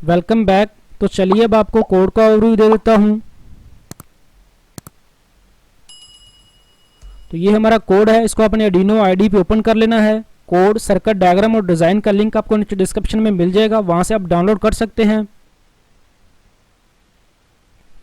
Welcome back. तो चलिए अब आपको कोड का ओवरव्यू दे देता हूँ। तो ये हमारा कोड है, इसको अपने आर्डिनो आईडी पे ओपन कर लेना है। कोड, सर्किट डायग्राम और डिज़ाइन का लिंक आपको नीचे डिस्क्रिप्शन में मिल जाएगा, वहाँ से आप डाउनलोड कर सकते हैं।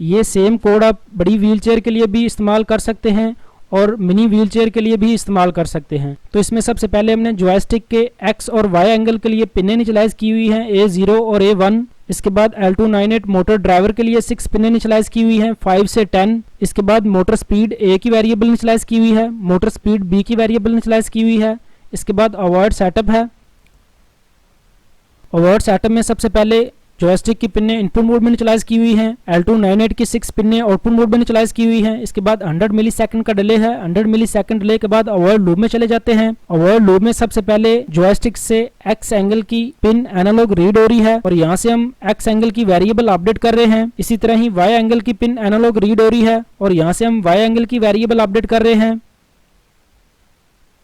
ये सेम कोड आप बड़ी व्हीलचेयर के लिए भी इस्तेमाल कर सकते हैं और मिनी व्हीलचेयर के लिए भी इस्तेमाल कर सकते हैं। तो इसमें सबसे पहले हमने जॉयस्टिक के एक्स और वाई एंगल के लिए पिनें इनिशियलाइज की हुई हैं, A0 और A1। इसके बाद L298 मोटर ड्राइवर के लिए 6 पिनें इनिशियलाइज की हुई हैं, 5 से 10। इसके बाद मोटर स्पीड A की वेरिएबल इनिशियलाइज की हुई है, मोटर स्पीड B की वेरिएबल इनिशियलाइज की हुई है। इसके बाद अवॉइड सेटअप है। अवॉइड सेटअप में सबसे पहले जॉयस्टिक की पिनें इनपुट मोड में इनिशियलाइज की हुई हैं, L298 की 6 पिनें आउटपुट मोड में इनिशियलाइज की हुई हैं। इसके बाद 100 मिली सेकंड का डिले है। 100 मिली सेकंड डिले के बाद अवॉइड लूप में चले जाते हैं। अवॉइड लूप में सबसे पहले जॉयस्टिक से एक्स एंगल की पिन एनालॉग रीड हो रही है और यहाँ से हम एक्स एंगल की वेरिएबल अपडेट कर रहे हैं। इसी तरह ही वाई एंगल की पिन एनालॉग रीड हो रही है और यहाँ से हम वाई एंगल की वेरिएबल अपडेट कर रहे हैं।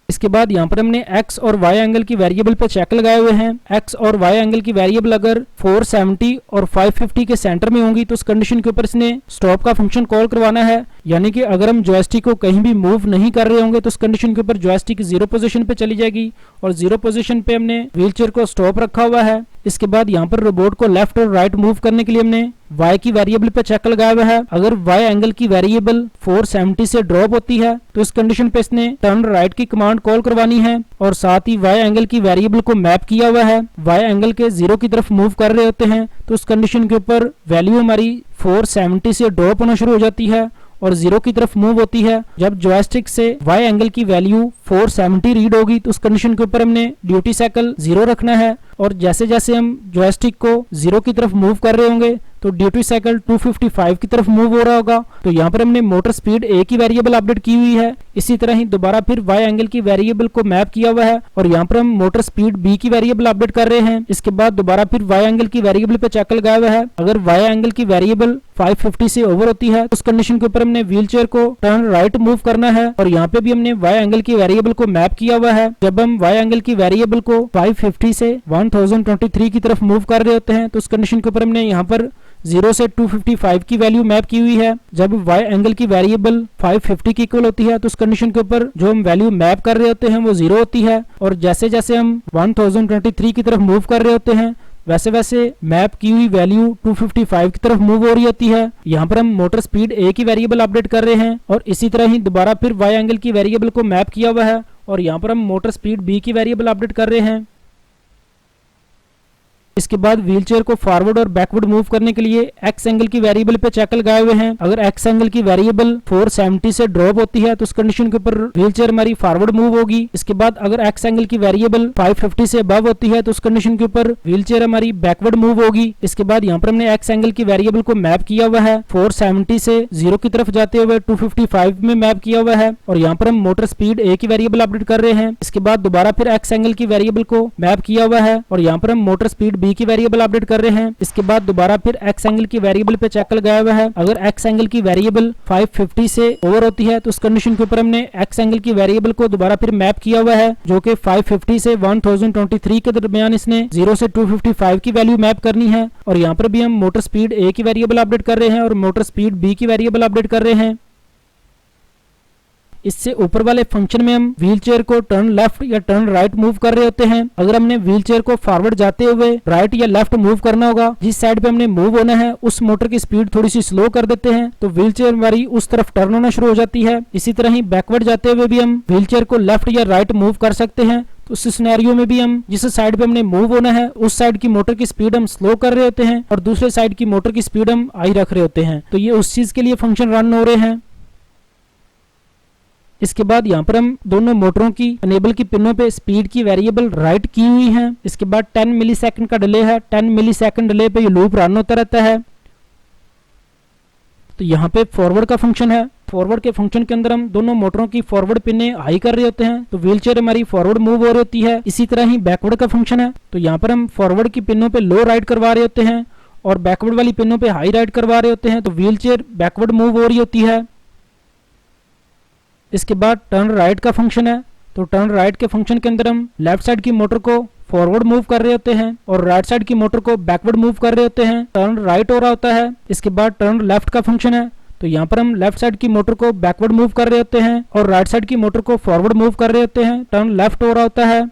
इसके बाद यहाँ पर हमने x और y एंगल की वेरिएबल पे चेक लगाए हुए हैं। x और y एंगल की वेरिएबल अगर 470 और 550 के सेंटर में होंगी तो उस कंडीशन के ऊपर इसने स्टॉप का फंक्शन कॉल करवाना है। यानी कि अगर हम जॉयस्टिक को कहीं भी मूव नहीं कर रहे होंगे तो उस कंडीशन के ऊपर जॉयस्टिक 0 पोजीशन पे चली जाएगी और 0 पोजीशन पे हमने व्हीलचेयर को स्टॉप रखा हुआ है। इसके बाद यहाँ पर रोबोट को लेफ्ट और राइट मूव करने के लिए हमने y की वेरिएबल पे चेक लगाया हुआ है। अगर y एंगल की वेरिएबल 470 से ड्रॉप होती है तो इस कंडीशन पे इसने टर्न राइट की कमांड कॉल करवानी है और साथ ही y एंगल की वेरिएबल को मैप किया हुआ है। y एंगल के 0 की तरफ मूव कर रहे होते हैं तो उस कंडीशन के ऊपर वैल्यू हमारी 470 से ड्रॉप होना शुरू हो जाती है और 0 की तरफ मूव होती है। जब जॉयस्टिक से y एंगल की वैल्यू 470 रीड होगी तो उस कंडीशन के ऊपर हमने ड्यूटी साइकिल 0 रखना है और जैसे जैसे हम जॉयस्टिक को 0 की तरफ मूव कर रहे होंगे तो ड्यूटी साइकिल 255 की तरफ मूव हो रहा होगा। तो यहाँ पर हमने मोटर स्पीड A की वेरिएबल अपडेट की हुई है। इसी तरह ही दोबारा फिर y एंगल की वेरिएबल को मैप किया हुआ है और यहाँ पर हम मोटर स्पीड B की वेरिएबल अपडेट कर रहे हैं। इसके बाद दोबारा फिर y एंगल की वेरिएबल पे चेक लगाया हुआ है। अगर y एंगल की वेरिएबल 550 से ओवर होती है तो उस कंडीशन के ऊपर हमने व्हीलचेयर को टर्न राइट मूव करना है और यहाँ पे भी हमने y एंगल की वेरिएबल को मैप किया हुआ है। जब हम y एंगल की वेरिएबल को 550 से 1023 की तरफ मूव कर रहे होते हैं तो उस कंडीशन के ऊपर हमने यहाँ पर 0 से 255 की वैल्यू मैप की हुई है। जब y एंगल की वेरिएबल 550 की इक्वल होती है तो उस कंडीशन के ऊपर जो हम वैल्यू मैप कर रहे होते हैं वो 0 होती है और जैसे जैसे हम 1023 की तरफ मूव कर रहे होते हैं वैसे वैसे मैप की हुई वैल्यू 255 की तरफ मूव हो रही होती है। यहाँ पर हम मोटर स्पीड A की वेरिएबल अपडेट कर रहे हैं और इसी तरह ही दोबारा फिर y एंगल की वेरिएबल को मैप किया हुआ है और यहाँ पर हम मोटर स्पीड B की वेरिएबल अपडेट कर रहे हैं। इसके बाद व्हीलचेयर को फॉरवर्ड और बैकवर्ड मूव करने के लिए एक्स एंगल की वेरिएबल पे चेक लगाए हुए हैं। अगर एक्स एंगल की वेरिएबल 470 से ड्रॉप होती है तो उस कंडीशन के ऊपर व्हीलचेयर हमारी फॉरवर्ड मूव होगी। इसके बाद अगर एक्स एंगल की वेरिएबल 550 से अबव होती है तो उस कंडीशन के ऊपर व्हीलचेयर हमारी बैकवर्ड मूव होगी। इसके बाद यहाँ पर हमने एक्स एंगल की वेरिएबल को मैप किया हुआ है 470 से 0 की तरफ जाते हुए 255 में मैप किया हुआ है और यहाँ पर हम मोटर स्पीड A की वेरिएबल अपडेट कर रहे हैं। इसके बाद दोबारा फिर एक्स एंगल की वेरिएबल को मैप किया हुआ है और यहाँ पर हम मोटर स्पीड B की वेरिएबल अपडेट कर रहे हैं। इसके बाद दोबारा फिर एक्स एंगल की वेरिएबल पे चेक लगाया हुआ है। अगर एक्स एंगल की वेरिएबल 550 से ओवर होती है तो उस कंडीशन के ऊपर हमने एक्स एंगल की वेरिएबल को दोबारा फिर मैप किया हुआ है जो कि 550 से 1023 के दरमियान इसने 0 से 255 की वैल्यू मैप करनी है और यहाँ पर भी हम मोटर स्पीड A की वेरिएबल अपडेट कर रहे हैं और मोटर स्पीड B की वेरिएबल अपडेट कर रहे हैं। इससे ऊपर वाले फंक्शन में हम व्हीलचेयर को टर्न लेफ्ट या टर्न राइट मूव कर रहे होते हैं। अगर हमने व्हीलचेयर को फॉरवर्ड जाते हुए राइट या लेफ्ट मूव करना होगा, जिस साइड पे हमने मूव होना है उस मोटर की स्पीड थोड़ी सी स्लो कर देते हैं तो व्हीलचेयर हमारी उस तरफ टर्न होना शुरू हो जाती है। इसी तरह ही बैकवर्ड जाते हुए भी हम व्हीलचेयर को लेफ्ट या राइट मूव कर सकते हैं। तो उस सिनेरियो में भी हम जिस साइड पे हमने मूव होना है उस साइड की मोटर की स्पीड हम स्लो कर रहे होते हैं और दूसरे साइड की मोटर की स्पीड हम हाई रख रहे होते हैं। तो ये उस चीज के लिए फंक्शन रन हो रहे हैं। इसके बाद यहाँ पर हम दोनों मोटरों की अनेबल की पिनों पे स्पीड की वेरिएबल राइट की हुई है। इसके बाद 10 मिली सेकंड का डिले है। 10 मिली सेकंड डिले पे ये लूप रन होता रहता है। तो यहाँ पे फॉरवर्ड का फंक्शन है। फॉरवर्ड के फंक्शन के अंदर हम दोनों मोटरों की फॉरवर्ड पिनें हाई कर रहे होते हैं तो व्हीलचेयर हमारी फॉरवर्ड मूव हो रही होती है। इसी तरह ही बैकवर्ड का फंक्शन है। तो यहाँ पर हम फॉरवर्ड की पिनों पे लो राइट करवा रहे होते हैं और बैकवर्ड वाली पिनों पे हाई राइट करवा रहे होते हैं तो व्हीलचेयर बैकवर्ड मूव हो रही होती है। इसके बाद टर्न राइट का फंक्शन है। तो टर्न राइट के फंक्शन के अंदर हम लेफ्ट साइड की मोटर को फॉरवर्ड मूव कर रहे होते हैं और राइट साइड की मोटर को बैकवर्ड मूव कर रहे होते हैं। टर्न राइट हो रहा होता है, इसके बाद टर्न लेफ्ट का फंक्शन है, तो यहाँ पर हम लेफ्ट साइड की मोटर को बैकवर्ड मूव कर रहे होते हैं और राइट साइड की मोटर को फॉरवर्ड मूव कर रहे होते हैं। टर्न लेफ्ट हो रहा होता है।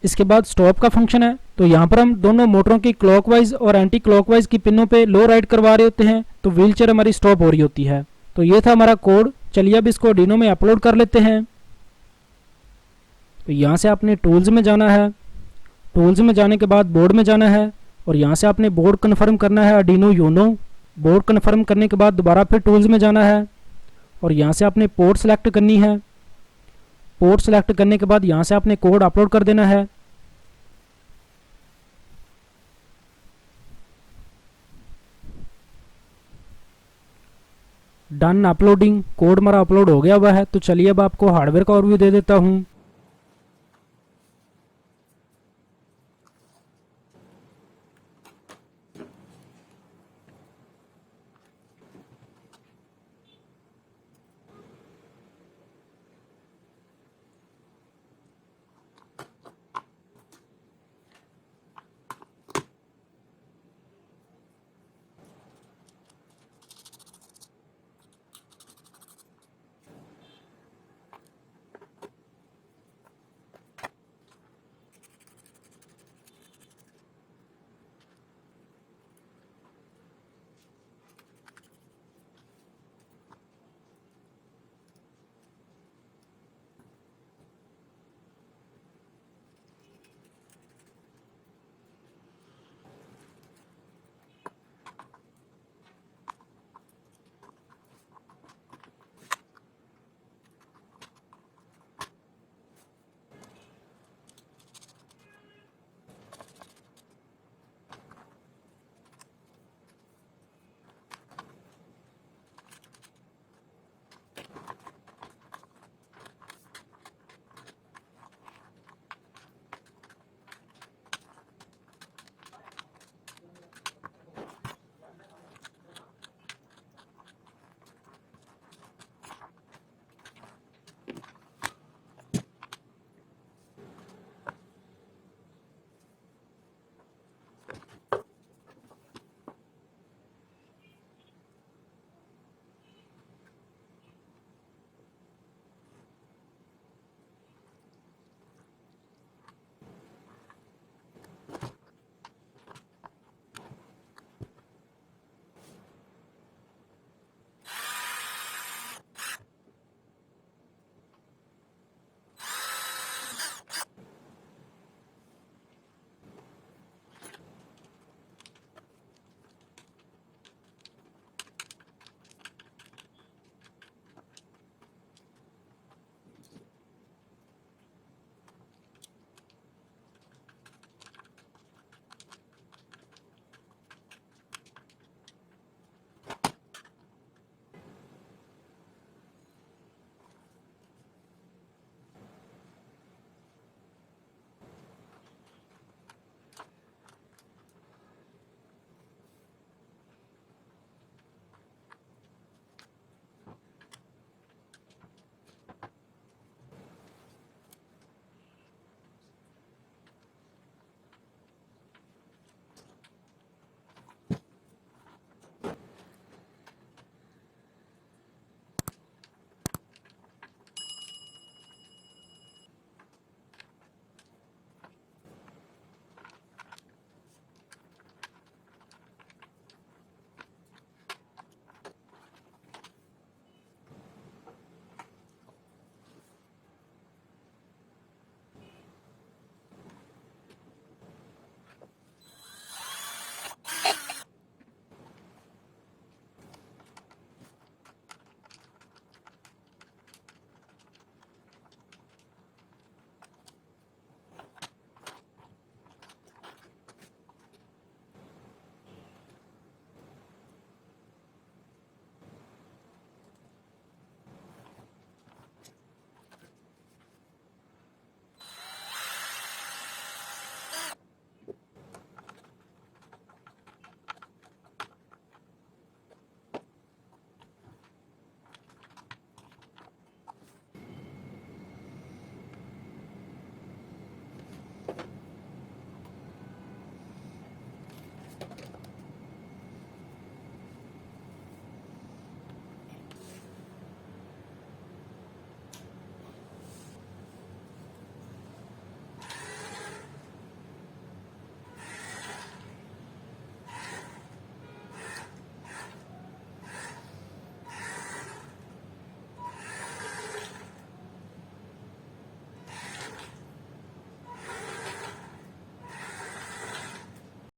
इसके बाद स्टॉप का फंक्शन है, तो यहाँ पर हम दोनों मोटरों की क्लॉकवाइज और एंटी क्लॉकवाइज की पिनों पे लो राइट करवा रहे होते हैं, तो व्हीलचेयर हमारी स्टॉप हो रही होती है। तो ये था हमारा कोड। चलिए अब इसको आर्डिनो में अपलोड कर लेते हैं। तो यहाँ से आपने टूल्स में जाना है, टूल्स में जाने के बाद बोर्ड में जाना है और यहाँ से आपने बोर्ड कन्फर्म करना है आर्डिनो यूनो। बोर्ड कन्फर्म करने के बाद दोबारा फिर टूल्स में जाना है और यहाँ से आपने पोर्ट सेलेक्ट करनी है। पोर्ट सेलेक्ट करने के बाद यहाँ से आपने कोड अपलोड कर देना है। Done uploading. कोड हमारा अपलोड हो गया हुआ है। तो चलिए अब आपको हार्डवेयर का ओवरव्यू दे देता हूँ।